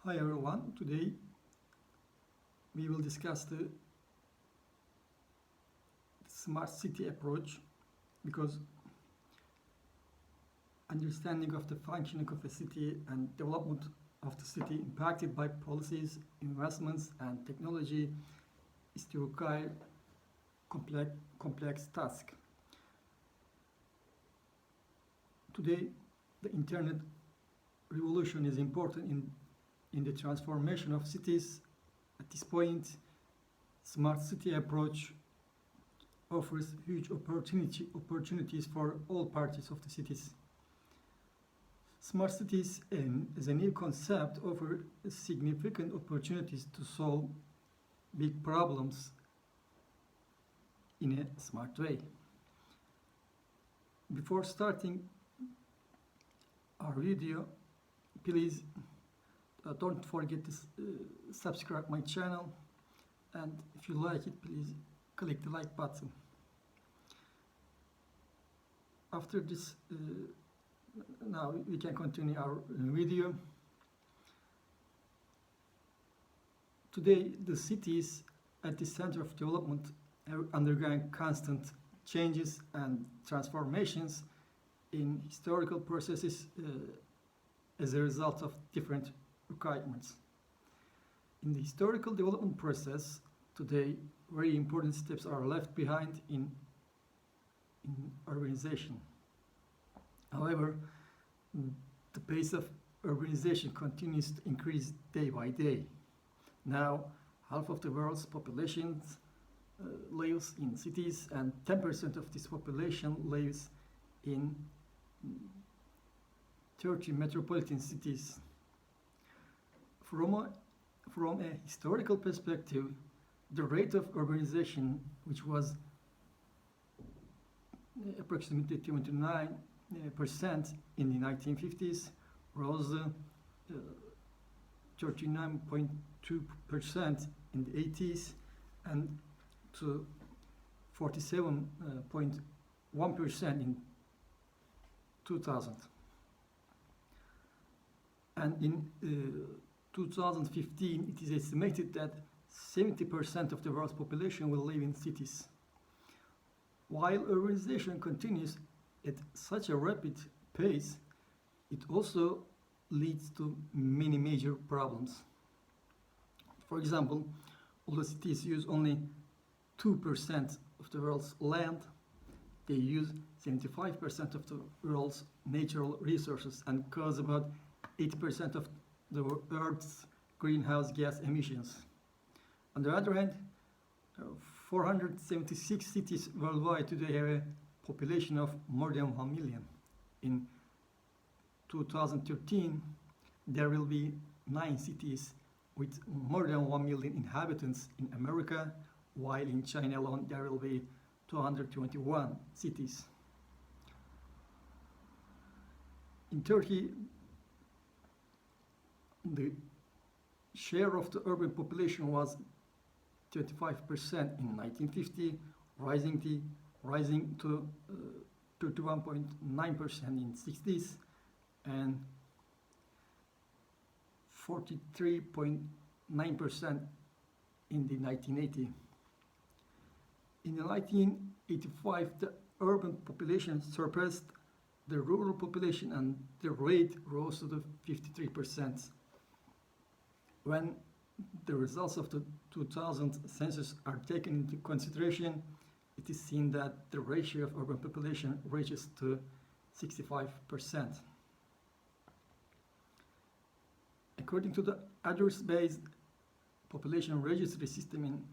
Hi everyone, today we will discuss the smart city approach because understanding of the functioning of a city and development of the city impacted by policies, investments and technology is to require complex task. Today the internet revolution is important in the transformation of cities. At this point, smart city approach offers huge opportunities for all parties of the cities. Smart cities as a new concept offer significant opportunities to solve big problems in a smart way. Before starting our video, please don't forget to subscribe my channel, and if you like it, please click the like button. After this, now we can continue our video. Today the cities at the center of development are undergoing constant changes and transformations in historical processes as a result of different requirements. In the historical development process, today very important steps are left behind in urbanization. However, the pace of urbanization continues to increase day by day. Now, half of the world's population lives in cities, and 10% of this population lives in 30 metropolitan cities. From a historical perspective, the rate of urbanization, which was approximately 29% in the 1950s, rose 39.2% in the 80s and to 47.1% in 2000. And in 2015, it is estimated that 70% of the world's population will live in cities. While urbanization continues at such a rapid pace, it also leads to many major problems. For example, although cities use only 2% of the world's land, they use 75% of the world's natural resources and cause about 80% of the Earth's greenhouse gas emissions. On the other hand, 476 cities worldwide today have a population of more than 1 million. In 2013, there will be 9 cities with more than 1 million inhabitants in America, while in China alone there will be 221 cities. In Turkey, the share of the urban population was 25% in 1950, rising to 31.9% in 60s and 43.9% in the 1980s. In the 1985, the urban population surpassed the rural population and the rate rose to the 53%. When the results of the 2000 census are taken into consideration, it is seen that the ratio of urban population reaches to 65%. According to the address-based population registry system in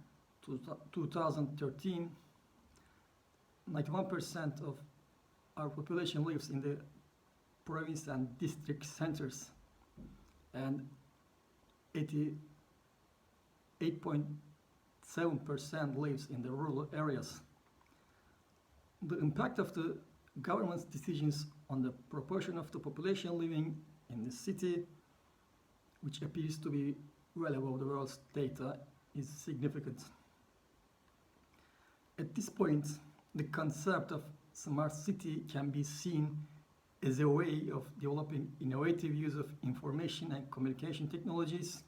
2013, 91% of our population lives in the province and district centers, and 88.7% lives in the rural areas. The impact of the government's decisions on the proportion of the population living in the city, which appears to be well above the world's data, is significant. At this point, the concept of smart city can be seen as a way of developing innovative use of information and communication technologies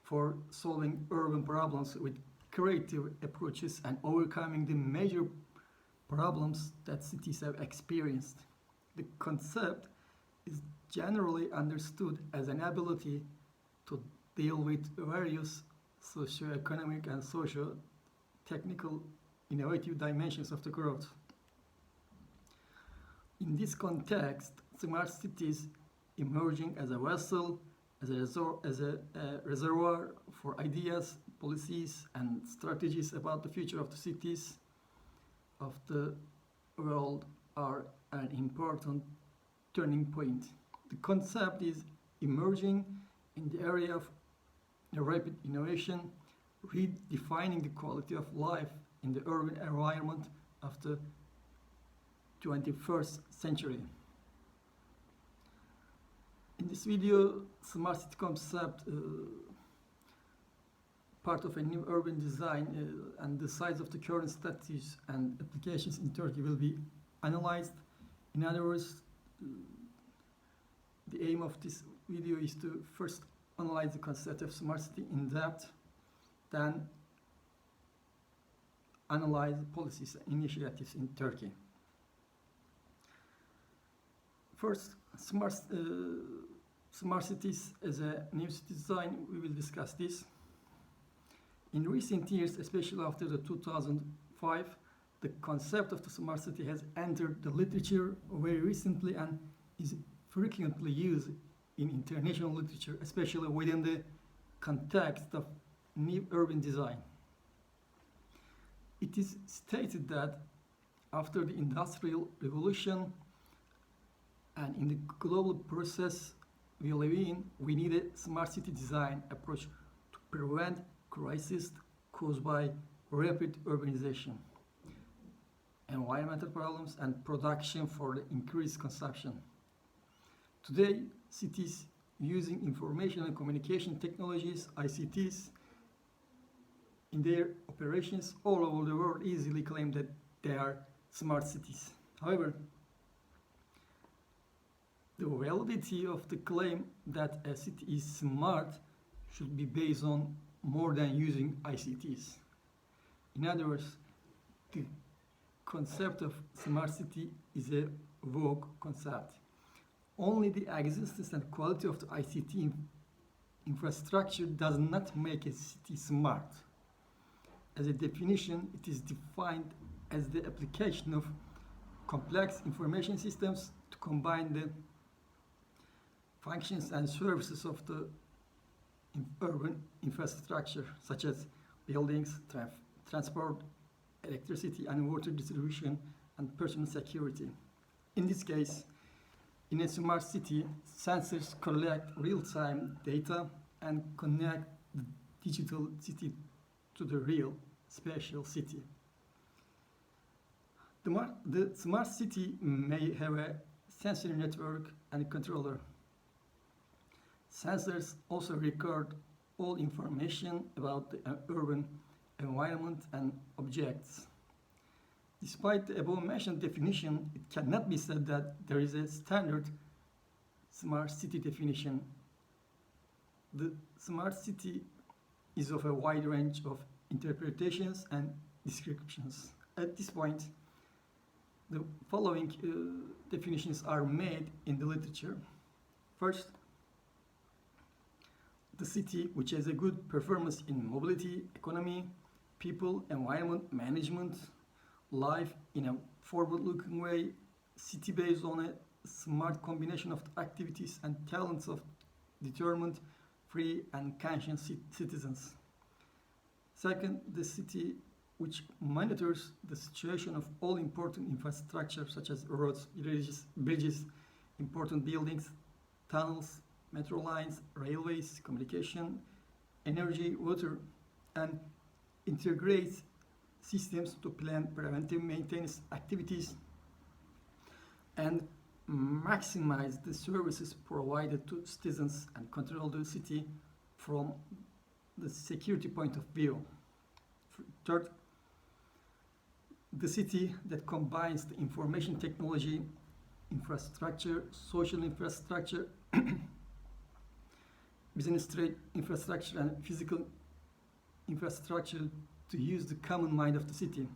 for solving urban problems with creative approaches and overcoming the major problems that cities have experienced. The concept is generally understood as an ability to deal with various socio-economic and socio-technical innovative dimensions of the growth. In this context, smart cities emerging as a vessel, as a reservoir for ideas, policies, and strategies about the future of the cities of the world are an important turning point. The concept is emerging in the area of rapid innovation, redefining the quality of life in the urban environment of the 21st century. In this video, smart city concept, part of a new urban design, and the size of the current status and applications in Turkey will be analyzed. In other words, the aim of this video is to first analyze the concept of smart city in depth, then analyze policies and initiatives in Turkey. First, smart cities as a new city design, we will discuss this. In recent years, especially after the 2005, the concept of the smart city has entered the literature very recently and is frequently used in international literature, especially within the context of new urban design. It is stated that after the Industrial Revolution and in the global process we live in, we need a smart city design approach to prevent crises caused by rapid urbanization, environmental problems, and production for the increased consumption. Today, cities using information and communication technologies, ICTs, in their operations all over the world easily claim that they are smart cities. However, the validity of the claim that a city is smart should be based on more than using ICTs. In other words, the concept of smart city is a vague concept. Only the existence and quality of the ICT infrastructure does not make a city smart. As a definition, it is defined as the application of complex information systems to combine the functions and services of the urban infrastructure, such as buildings, transport, electricity and water distribution, and personal security. In this case, in a smart city, sensors collect real-time data and connect the digital city to the real spatial city. The smart city may have a sensory network and controller. Sensors also record all information about the urban environment and objects. Despite the above-mentioned definition, it cannot be said that there is a standard smart city definition. The smart city is of a wide range of interpretations and descriptions. At this point, the following definitions are made in the literature. First, the city which has a good performance in mobility, economy, people, environment, management, life in a forward-looking way, city based on a smart combination of activities and talents of determined, free and conscious citizens. Second, the city which monitors the situation of all important infrastructure such as roads, bridges, important buildings, tunnels, metro lines, railways, communication, energy, water, and integrates systems to plan preventive maintenance activities and maximize the services provided to citizens and control the city from the security point of view. Third, the city that combines the information technology infrastructure, social infrastructure, business trade infrastructure, and physical infrastructure to use the common mind of the city.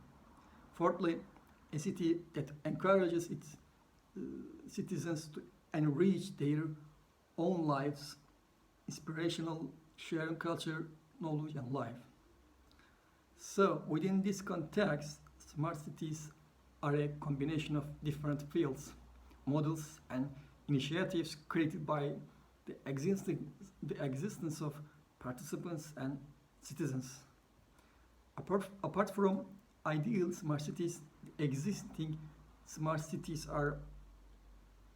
Fourthly, a city that encourages its citizens to enrich their own lives, inspirational, sharing culture, knowledge, and life. So, within this context, smart cities are a combination of different fields, models, and initiatives created by the existence of participants and citizens. Apart from ideal smart cities, the existing smart cities are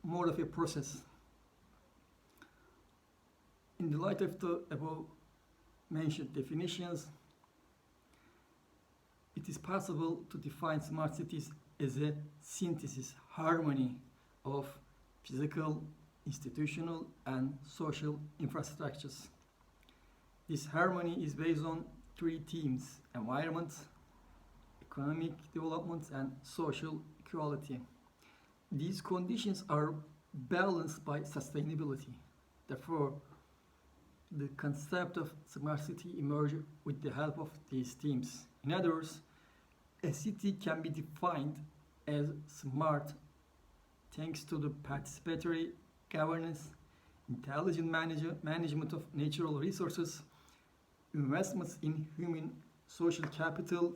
more of a process. In the light of the above mentioned definitions, it is possible to define smart cities as a synthesis, harmony of physical, institutional, and social infrastructures. This harmony is based on three themes: environment, economic development, and social equality. These conditions are balanced by sustainability. Therefore, the concept of smart city emerged with the help of these themes. In other words, a city can be defined as smart thanks to the participatory governance, intelligent management of natural resources, investments in human social capital,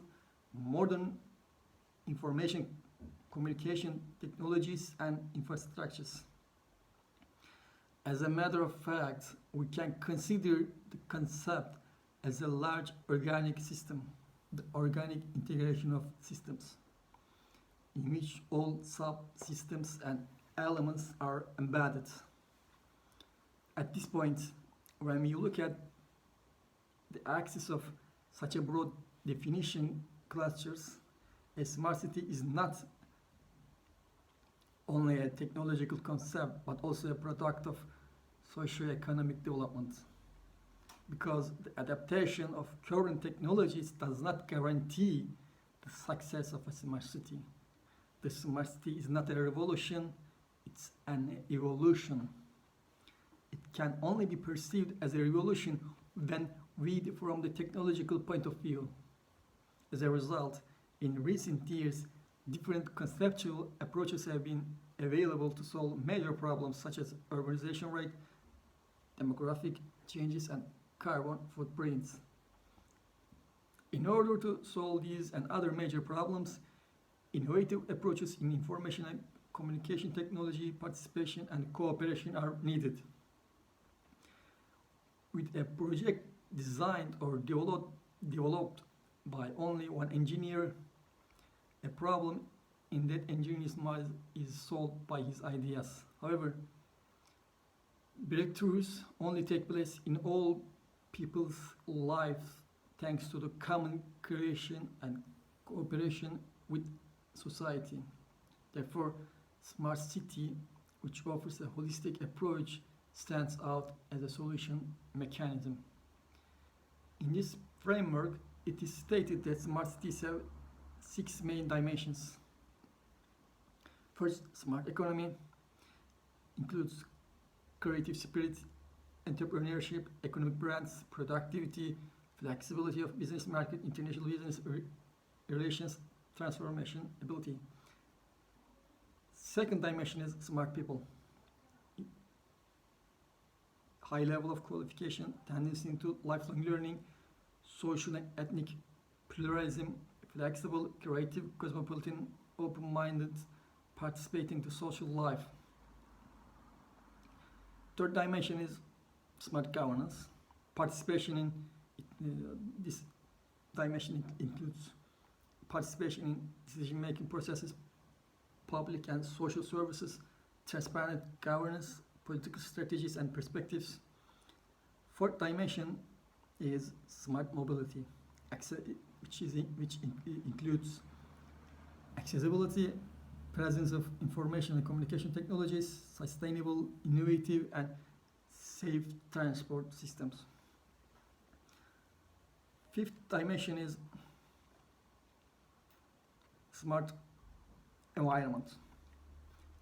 modern information communication technologies, and infrastructures. As a matter of fact, we can consider the concept as a large organic system, the organic integration of systems, in which all subsystems and elements are embedded. At this point, when we look at the axis of such a broad definition clusters, a smart city is not only a technological concept, but also a product of socio-economic development. Because the adaptation of current technologies does not guarantee the success of a smart city. The smart city is not a revolution, it's an evolution. It can only be perceived as a revolution when viewed from the technological point of view. As a result, in recent years, different conceptual approaches have been available to solve major problems such as urbanization rate, demographic changes, and carbon footprints. In order to solve these and other major problems, innovative approaches in information and communication technology, participation, and cooperation are needed. With a project designed or developed by only one engineer, a problem in that engineer's mind is solved by his ideas. However, breakthroughs only take place in all people's lives thanks to the common creation and cooperation with society. Therefore, smart city, which offers a holistic approach, stands out as a solution mechanism. In this framework, it is stated that smart cities have 6 main dimensions. First, smart economy includes creative spirit, entrepreneurship, economic brands, productivity, flexibility of business market, international business relations, transformation ability. Second dimension is smart people. High level of qualification, tendency into lifelong learning, social and ethnic pluralism, flexible, creative, cosmopolitan, open-minded, participating to social life. Third dimension is smart governance. Participation in this dimension includes participation in decision-making processes, public and social services, transparent governance, political strategies and perspectives. Fourth dimension is smart mobility, which includes accessibility, presence of information and communication technologies, sustainable, innovative, and safe transport systems. Fifth dimension is smart environment.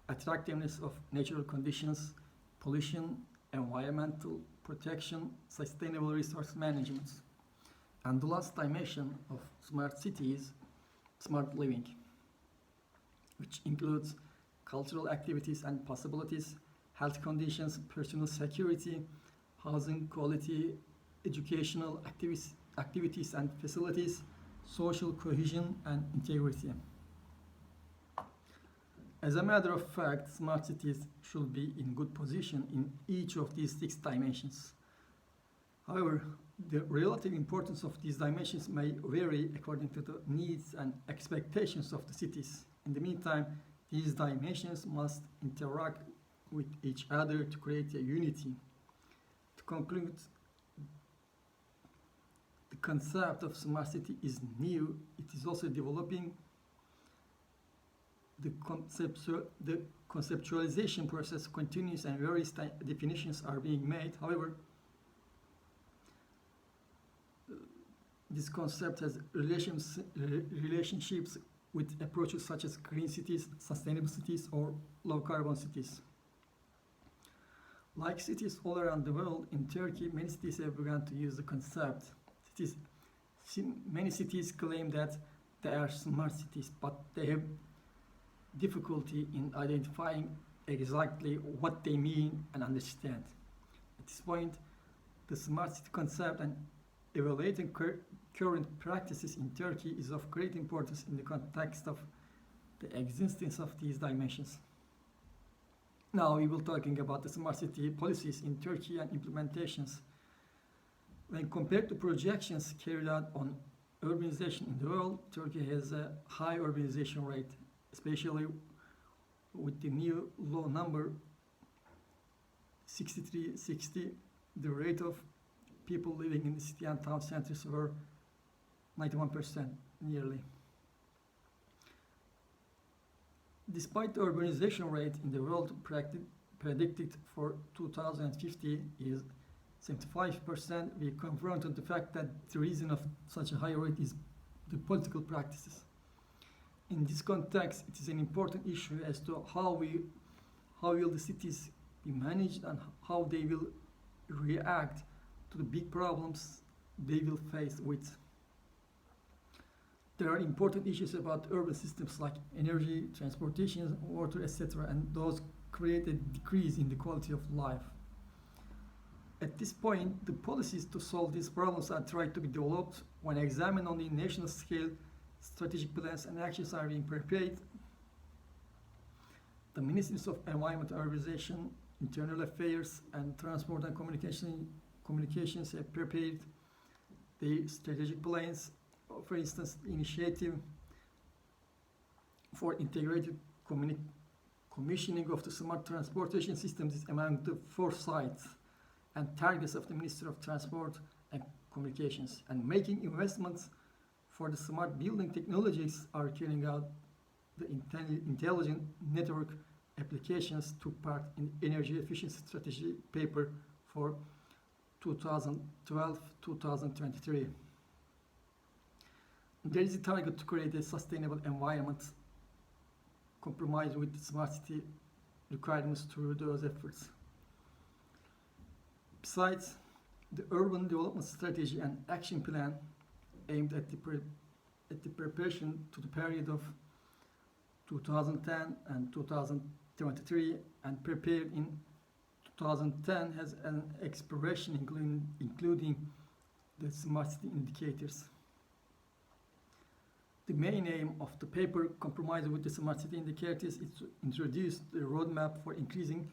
attractiveness of natural conditions, pollution, environmental protection, sustainable resource management. And the last dimension of smart city is smart living, which includes cultural activities and possibilities, health conditions, personal security, housing quality, educational activities and facilities, social cohesion and integrity. As a matter of fact, smart cities should be in good position in each of these six dimensions. However, the relative importance of these dimensions may vary according to the needs and expectations of the cities. In the meantime, these dimensions must interact with each other to create a unity. To conclude, the concept of smart city is new. It is also developing. The conceptualization process continues and various definitions are being made. However, this concept has relationships with approaches such as green cities, sustainable cities, or low carbon cities. Like cities all around the world, in Turkey, many cities have begun to use the concept. Many cities claim that they are smart cities, but they have difficulty in identifying exactly what they mean and understand. At this point, the smart city concept and evaluating current practices in Turkey is of great importance in the context of the existence of these dimensions. Now we will be talking about the smart city policies in Turkey and implementations. When compared to projections carried out on urbanization in the world, Turkey has a high urbanization rate, especially with the new low number 6360. The rate of people living in the city and town centers were 91% nearly. Despite the urbanization rate in the world predicted for 2050 is 75%, we confronted the fact that the reason of such a high rate is the political practices. In this context, it is an important issue as to how will the cities be managed and how they will react to the big problems they will face with. There are important issues about urban systems like energy, transportation, water, etc., and those create a decrease in the quality of life. At this point, the policies to solve these problems are tried to be developed. When examined on the national scale, strategic plans and actions are being prepared. The Ministries of Environment, Urbanization, Internal Affairs, and Transport and Communications have prepared the strategic plans. For instance, the initiative for integrated commissioning of the smart transportation systems is among the foresights and targets of the Ministry of Transport and Communications. And making investments for the smart building technologies are carrying out the intelligent network applications took part in energy efficiency strategy paper for 2012-2023. There is a target to create a sustainable environment compromised with the smart city requirements through those efforts. Besides, the urban development strategy and action plan aimed at the preparation to the period of 2010 and 2023 and prepared in 2010 has an expression including the smart city indicators. The main aim of the paper compromised with the smart city indicators is to introduce the roadmap for increasing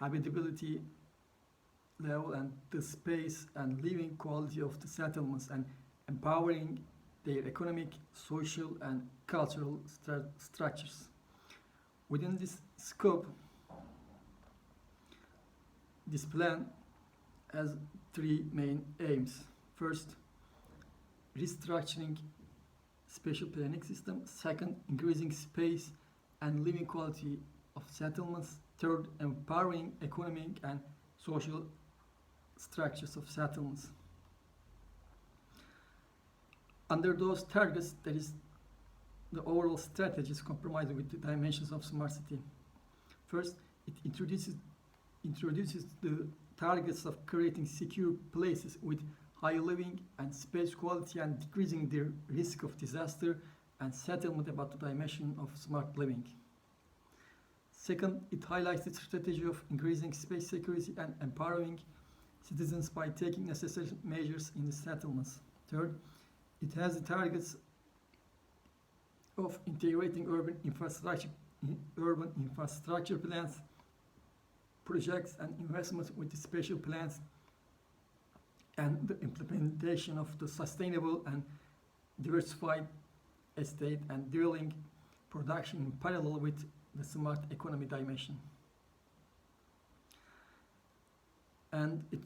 habitability level and the space and living quality of the settlements and empowering their economic, social, and cultural structures. Within this scope, this plan has three main aims. First, restructuring spatial planning system. Second, increasing space and living quality of settlements. Third, empowering economic and social structures of settlements. Under those targets, there is the overall strategy is compromised with the dimensions of smart city. First, it introduces the targets of creating secure places with high living and space quality and decreasing the risk of disaster and settlement about the dimension of smart living. Second, it highlights the strategy of increasing space security and empowering citizens by taking necessary measures in the settlements. Third, it has the targets of integrating urban infrastructure plans, projects and investments with the spatial plans and the implementation of the sustainable and diversified estate and dwelling production in parallel with the smart economy dimension. And it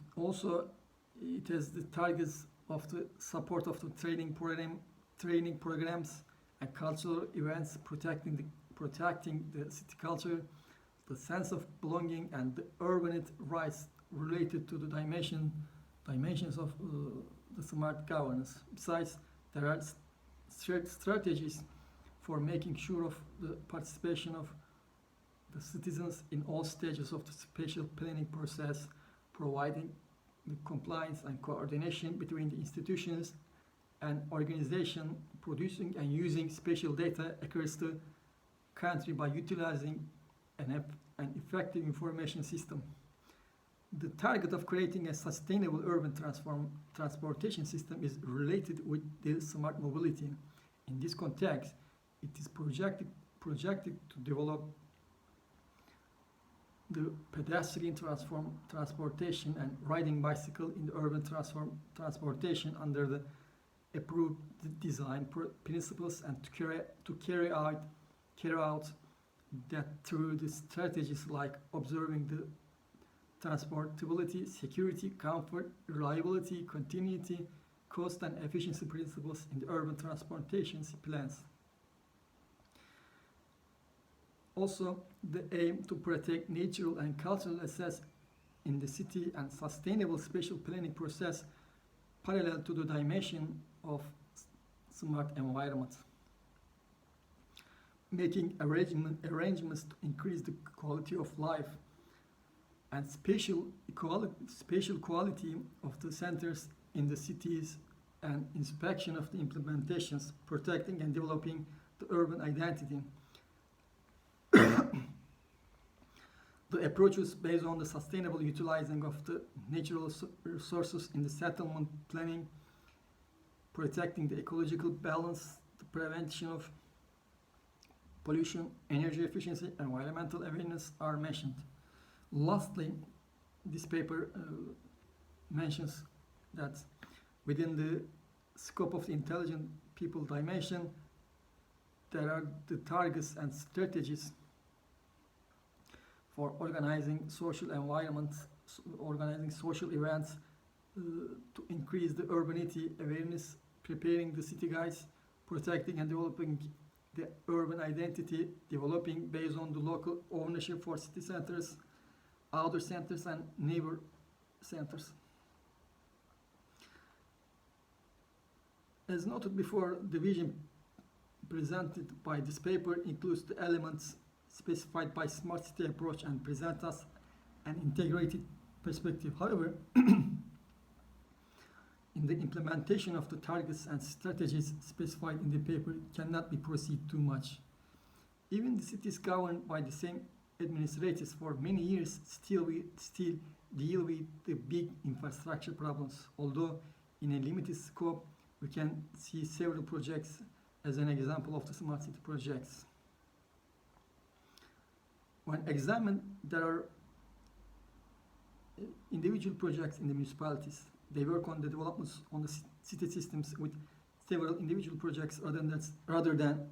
has the targets of the support of the training programs and cultural events, protecting the city culture, the sense of belonging, and the urban rights related to the dimensions of the smart governance. Besides, there are strategies for making sure of the participation of the citizens in all stages of the spatial planning process, providing the compliance and coordination between the institutions and organization producing and using spatial data across the country by utilizing an effective information system. The target of creating a sustainable urban transportation system is related with the smart mobility. In this context, it is projected to develop the pedestrian transportation and riding bicycle in the urban transportation under the approved design principles, and to carry out that through the strategies like observing the transportability, security, comfort, reliability, continuity, cost and efficiency principles in the urban transportation plans. Also, the aim to protect natural and cultural assets in the city and sustainable spatial planning process parallel to the dimension of smart environment. Making arrangements to increase the quality of life and spatial quality of the centers in the cities, and inspection of the implementations, protecting and developing the urban identity. The approaches based on the sustainable utilizing of the natural resources in the settlement planning, protecting the ecological balance, the prevention of pollution, energy efficiency, environmental awareness are mentioned. Lastly, this paper mentions that within the scope of the intelligent people dimension, there are the targets and strategies for organizing social environments, organizing social events to increase the urbanity awareness, preparing the city guides, protecting and developing the urban identity, developing based on the local ownership for city centers, outer centers and neighbor centers. As noted before, the vision presented by this paper includes the elements specified by Smart City approach and present us an integrated perspective. However, in the implementation of the targets and strategies specified in the paper cannot be proceed too much. Even the cities governed by the same administrators for many years still deal with the big infrastructure problems, although in a limited scope we can see several projects as an example of the Smart City projects. When examined, there are individual projects in the municipalities. They work on the developments on the city systems with several individual projects rather than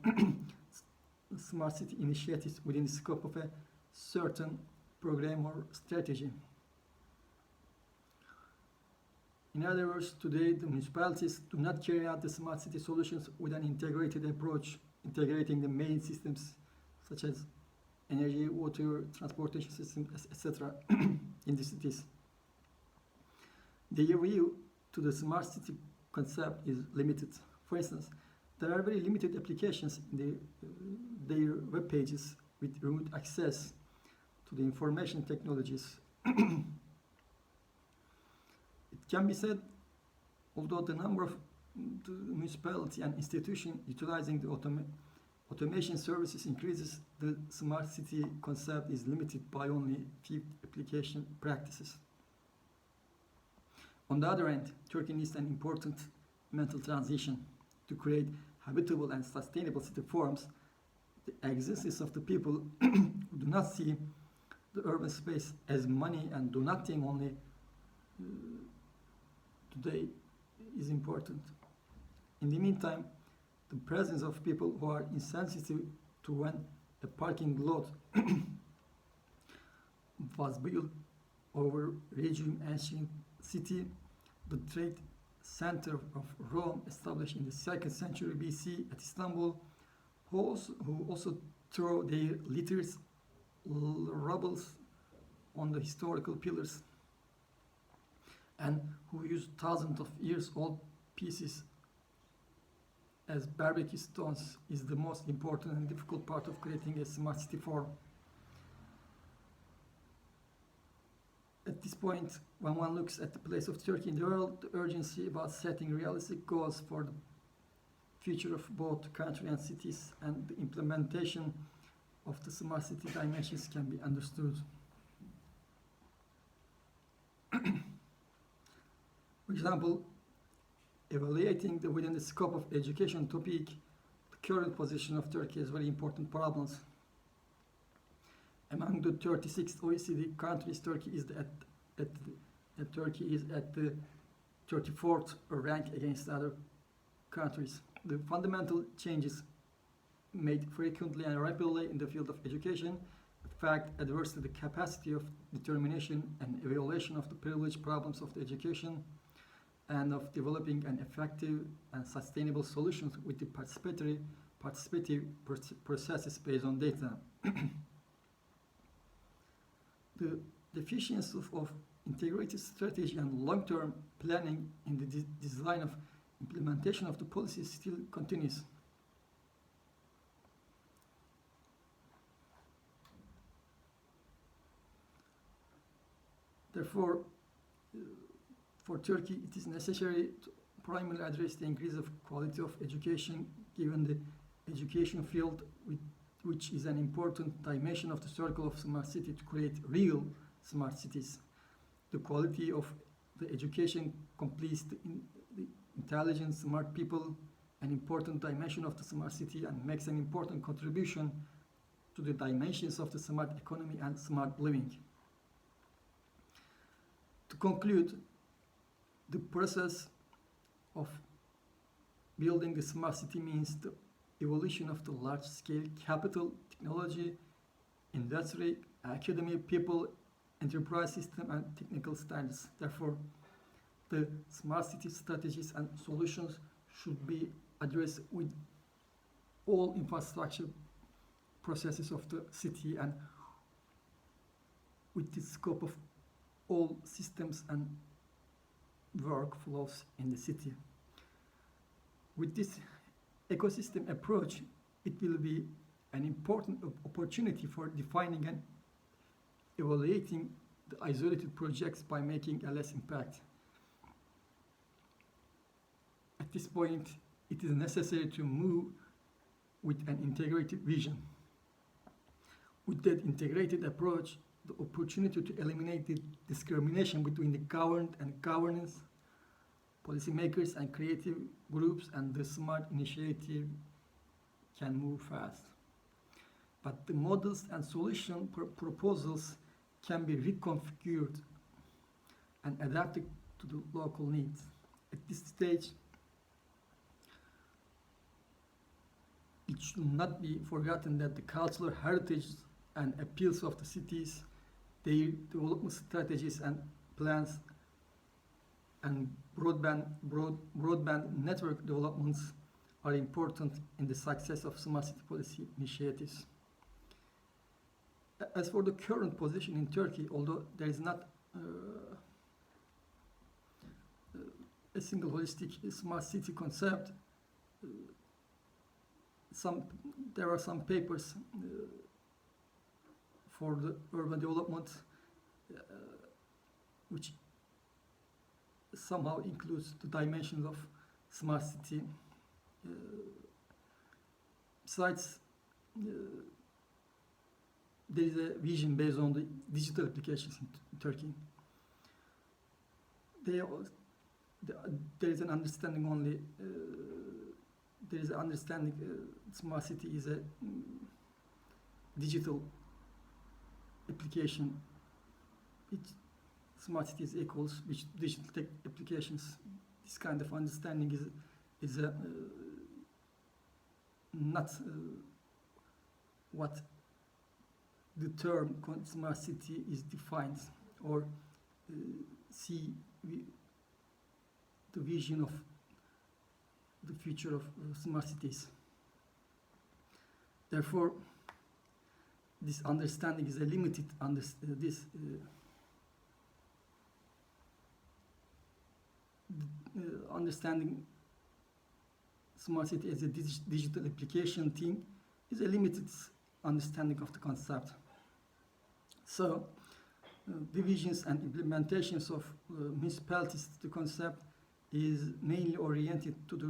smart city initiatives within the scope of a certain program or strategy. In other words, today the municipalities do not carry out the smart city solutions with an integrated approach, integrating the main systems such as energy, water, transportation systems, etc. in the cities. Their view to the smart city concept is limited. For instance, there are very limited applications in their web pages with remote access. to the information technologies. It can be said, although the number of the municipality and institution utilizing the automation services increases, the smart city concept is limited by only few application practices. On the other hand, Turkey needs an important mental transition to create habitable and sustainable city forms. The existence of the people who do not see the urban space as money and do not think only today is important. In the meantime, the presence of people who are insensitive to when a parking lot was built over regime ancient city, the trade center of Rome, established in the 2nd century BC at Istanbul, who also throw their litters, rubbles on the historical pillars, and who use thousands of years old pieces as barbecue stones, is the most important and difficult part of creating a smart city form. At this point, when one looks at the place of Turkey in the world, the urgency about setting realistic goals for the future of both the country and cities and the implementation of the smart city dimensions can be understood. For example, evaluating within the scope of education topic, the current position of Turkey has very important problems. Among the 36 OECD countries, Turkey is at the 34th rank against other countries. The fundamental changes made frequently and rapidly in the field of education affect adversely the capacity of determination and evaluation of the privilege problems of the education and of developing an effective and sustainable solutions with the participative processes based on data. The deficiency of integrated strategy and long-term planning in the design of implementation of the policy still continues. Therefore, for Turkey, it is necessary to primarily address the increase of quality of education, given the education field, which is an important dimension of the circle of smart city to create real smart cities. The quality of the education completes the intelligent, smart people, an important dimension of the smart city, and makes an important contribution to the dimensions of the smart economy and smart living. To conclude, the process of building the smart city means the evolution of the large-scale capital, technology, industry, academy, people, enterprise system, and technical standards. Therefore, the smart city strategies and solutions should be addressed with all infrastructure processes of the city and with the scope of all systems and workflows in the city. With this ecosystem approach, it will be an important opportunity for defining and evaluating the isolated projects by making a less impact. At this point, it is necessary to move with an integrated vision. With that integrated approach, the opportunity to eliminate the discrimination between the governed and governance, policymakers and creative groups, and the smart initiative can move fast. But the models and solution proposals can be reconfigured and adapted to the local needs. At this stage, it should not be forgotten that the cultural heritage and appeals of the cities, their development strategies and plans, and broadband network developments are important in the success of smart city policy initiatives. As for the current position in Turkey, although there is not a single holistic smart city concept, there are some papers for the urban development, which somehow includes the dimensions of smart city. Besides, there is a vision based on the digital applications in Turkey. There is an understanding only. There is an understanding smart city is a digital application. Smart cities equals which digital tech applications. This kind of understanding is not what the term smart city is defined, or see the vision of the future of smart cities. Therefore, this understanding is a limited understanding smart city as a digital application thing is a limited understanding of the concept. So, divisions and implementations of municipalities, the concept is mainly oriented to the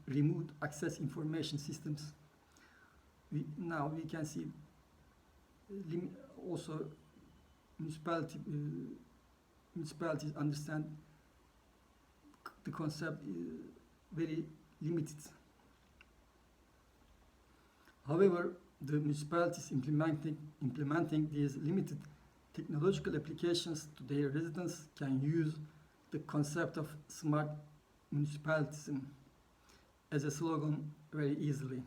remote access information systems. Now we can see also municipalities understand the concept very limited. However, the municipalities implementing these limited technological applications to their residents can use the concept of smart municipalism as a slogan very easily.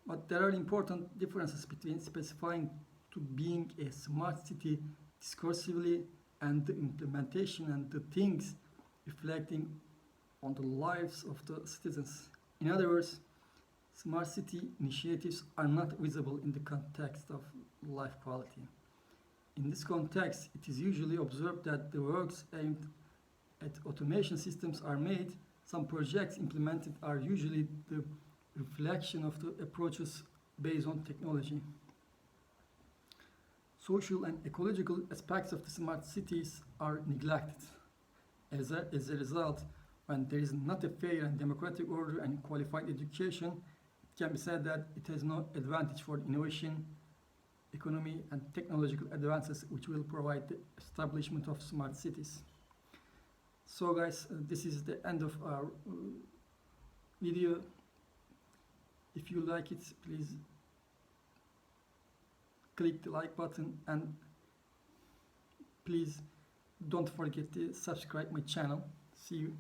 But there are important differences between specifying to being a smart city discursively and the implementation and the things reflecting on the lives of the citizens. In other words, smart city initiatives are not visible in the context of life quality. In this context, it is usually observed that the works aimed at automation systems are made. Some projects implemented are usually the reflection of the approaches based on technology. Social and ecological aspects of the smart cities are neglected. As a result, when there is not a fair and democratic order and qualified education, it can be said that it has no advantage for innovation, economy, and technological advances which will provide the establishment of smart cities. So guys, this is the end of our video. If you like it, please click the like button, and please don't forget to subscribe my channel. See you.